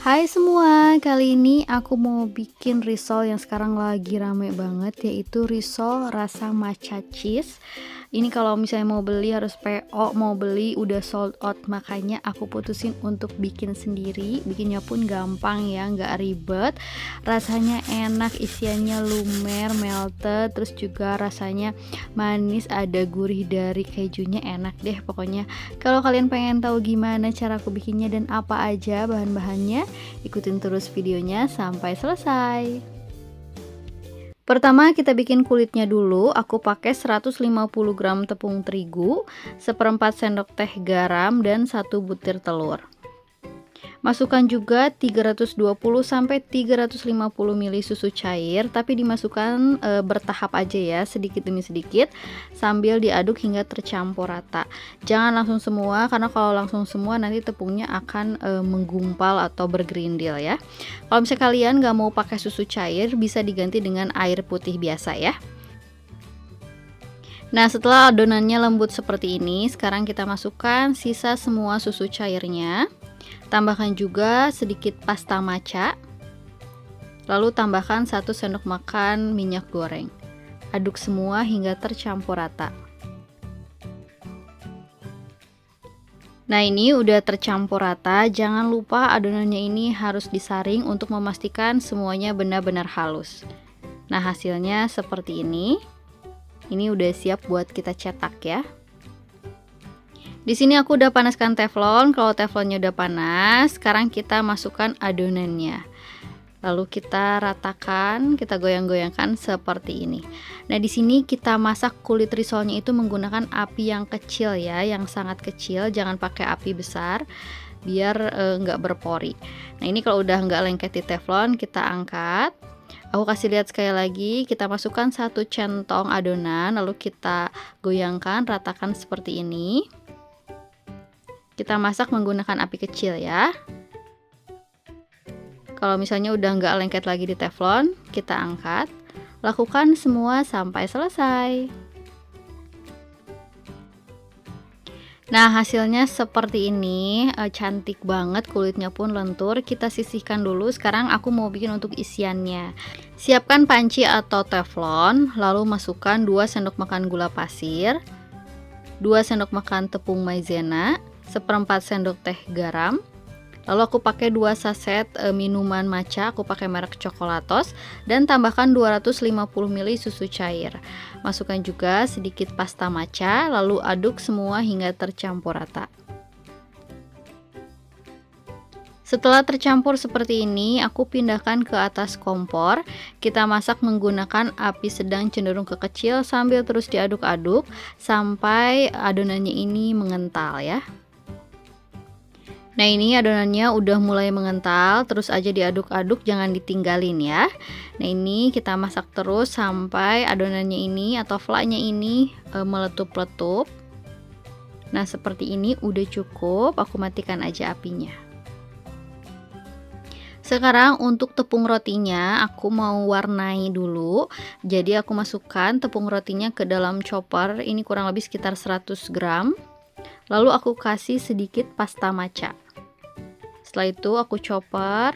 Hai semua, kali ini aku mau bikin risol yang sekarang lagi rame banget, yaitu risol rasa matcha cheese. Ini kalau misalnya mau beli harus PO, mau beli udah sold out, makanya aku putusin untuk bikin sendiri. Bikinnya pun gampang ya, nggak ribet. Rasanya enak, isiannya lumer, melted, terus juga rasanya manis, ada gurih dari kejunya, enak deh pokoknya. Kalau kalian pengen tahu gimana cara aku bikinnya dan apa aja bahan-bahannya, ikutin terus videonya sampai selesai. Pertama kita bikin kulitnya dulu. Aku pakai 150 gram tepung terigu, seperempat sendok teh garam, dan 1 butir telur. Masukkan juga 320 sampai 350 ml susu cair, tapi dimasukkan bertahap aja ya, sedikit demi sedikit sambil diaduk hingga tercampur rata. Jangan langsung semua, karena kalau langsung semua nanti tepungnya akan menggumpal atau bergerindil ya. Kalau misalnya kalian nggak mau pakai susu cair, bisa diganti dengan air putih biasa ya. Nah, setelah adonannya lembut seperti ini, sekarang kita masukkan sisa semua susu cairnya. Tambahkan juga sedikit pasta matcha, lalu tambahkan 1 sendok makan minyak goreng. Aduk semua hingga tercampur rata. Nah, ini udah tercampur rata. Jangan lupa adonannya ini harus disaring untuk memastikan semuanya benar-benar halus. Nah, hasilnya seperti ini. Ini udah siap buat kita cetak ya. Di sini aku udah panaskan teflon. Kalau teflonnya udah panas, sekarang kita masukkan adonannya. Lalu kita ratakan, kita goyang-goyangkan seperti ini. Nah, di sini kita masak kulit risolnya itu menggunakan api yang kecil ya, yang sangat kecil. Jangan pakai api besar, biar nggak berpori. Nah, ini kalau udah nggak lengket di teflon, kita angkat. Aku kasih lihat sekali lagi, kita masukkan 1 centong adonan, lalu kita goyangkan, ratakan seperti ini. Kita masak menggunakan api kecil ya. Kalau misalnya udah nggak lengket lagi di teflon, kita angkat. Lakukan semua sampai selesai. Nah, hasilnya seperti ini, cantik banget, kulitnya pun lentur. Kita sisihkan dulu. Sekarang aku mau bikin untuk isiannya. Siapkan panci atau teflon, lalu masukkan 2 sendok makan gula pasir, 2 sendok makan tepung maizena, seperempat sendok teh garam. Lalu aku pakai 2 saset minuman matcha, aku pakai merek Coklatos, dan tambahkan 250 ml susu cair. Masukkan juga sedikit pasta matcha, lalu aduk semua hingga tercampur rata. Setelah tercampur seperti ini, aku pindahkan ke atas kompor. Kita masak menggunakan api sedang cenderung ke kecil sambil terus diaduk-aduk sampai adonannya ini mengental ya. Nah, ini adonannya udah mulai mengental, terus aja diaduk-aduk, jangan ditinggalin ya. Nah, ini kita masak terus sampai adonannya ini atau flaknya ini meletup-letup. Nah, seperti ini udah cukup, aku matikan aja apinya. Sekarang untuk tepung rotinya aku mau warnai dulu. Jadi aku masukkan tepung rotinya ke dalam chopper, ini kurang lebih sekitar 100 gram. Lalu aku kasih sedikit pasta matcha. Setelah itu aku chopper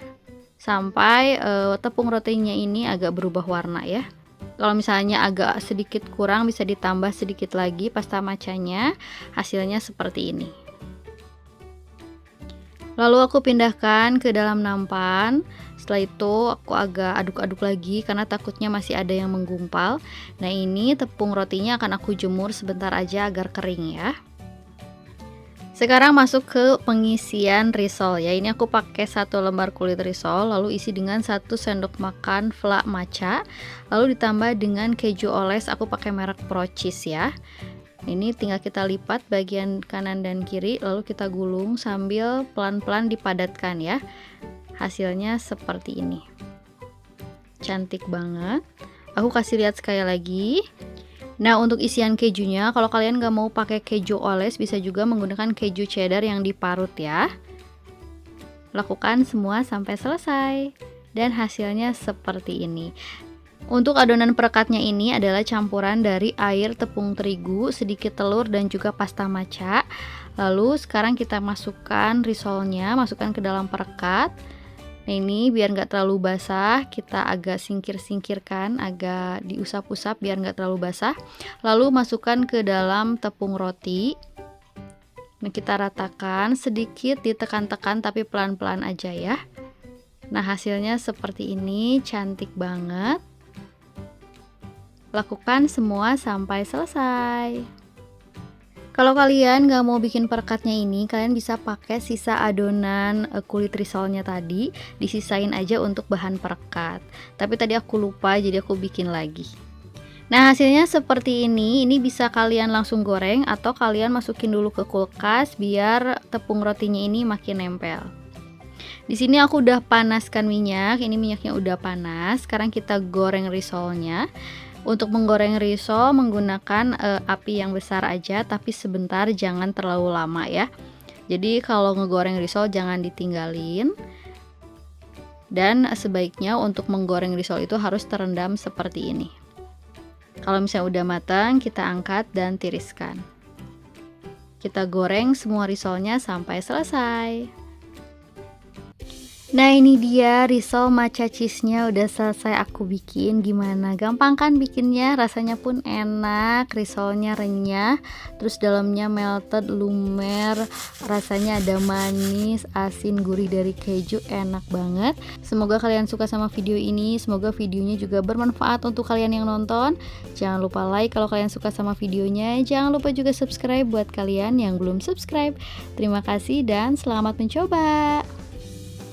sampai tepung rotinya ini agak berubah warna ya. Kalau misalnya agak sedikit kurang, bisa ditambah sedikit lagi pasta matchanya. Hasilnya seperti ini. Lalu aku pindahkan ke dalam nampan. Setelah itu aku agak aduk-aduk lagi karena takutnya masih ada yang menggumpal. Nah, ini tepung rotinya akan aku jemur sebentar aja agar kering ya. Sekarang masuk ke pengisian risol ya. Ini aku pakai 1 lembar kulit risol, lalu isi dengan 1 sendok makan flak matcha, lalu ditambah dengan keju oles. Aku pakai merek Pro Cheese ya. Ini tinggal kita lipat bagian kanan dan kiri, lalu kita gulung sambil pelan-pelan dipadatkan ya. Hasilnya seperti ini. Cantik banget. Aku kasih lihat sekali lagi. Nah, untuk isian kejunya, kalau kalian nggak mau pakai keju oles, bisa juga menggunakan keju cheddar yang diparut ya. Lakukan semua sampai selesai. Dan hasilnya seperti ini. Untuk adonan perekatnya ini adalah campuran dari air, tepung terigu, sedikit telur, dan juga pasta matcha. Lalu sekarang kita masukkan risolnya, masukkan ke dalam perekat. Nah ini biar nggak terlalu basah, kita agak singkir-singkirkan, agak diusap-usap biar nggak terlalu basah. Lalu masukkan ke dalam tepung roti. Nah kita ratakan, sedikit ditekan-tekan tapi pelan-pelan aja ya. Nah hasilnya seperti ini, cantik banget. Lakukan semua sampai selesai. Kalau kalian nggak mau bikin perekatnya ini, kalian bisa pakai sisa adonan kulit risolnya tadi, disisain aja untuk bahan perekat. Tapi tadi aku lupa, jadi aku bikin lagi. Nah hasilnya seperti ini bisa kalian langsung goreng atau kalian masukin dulu ke kulkas biar tepung rotinya ini makin nempel. Di sini aku udah panaskan minyak, ini minyaknya udah panas. Sekarang kita goreng risolnya. Untuk menggoreng risol menggunakan api yang besar aja, tapi sebentar, jangan terlalu lama ya. Jadi kalau ngegoreng risol jangan ditinggalin. Dan sebaiknya untuk menggoreng risol itu harus terendam seperti ini. Kalau misalnya udah matang, kita angkat dan tiriskan. Kita goreng semua risolnya sampai selesai. Nah ini dia risol matcha cheese-nya udah selesai aku bikin. Gimana? Gampang kan bikinnya? Rasanya pun enak, risolnya renyah, terus dalamnya melted, lumer, rasanya ada manis, asin, gurih dari keju, enak banget. Semoga kalian suka sama video ini, semoga videonya juga bermanfaat untuk kalian yang nonton. Jangan lupa like kalau kalian suka sama videonya, jangan lupa juga subscribe buat kalian yang belum subscribe. Terima kasih dan selamat mencoba.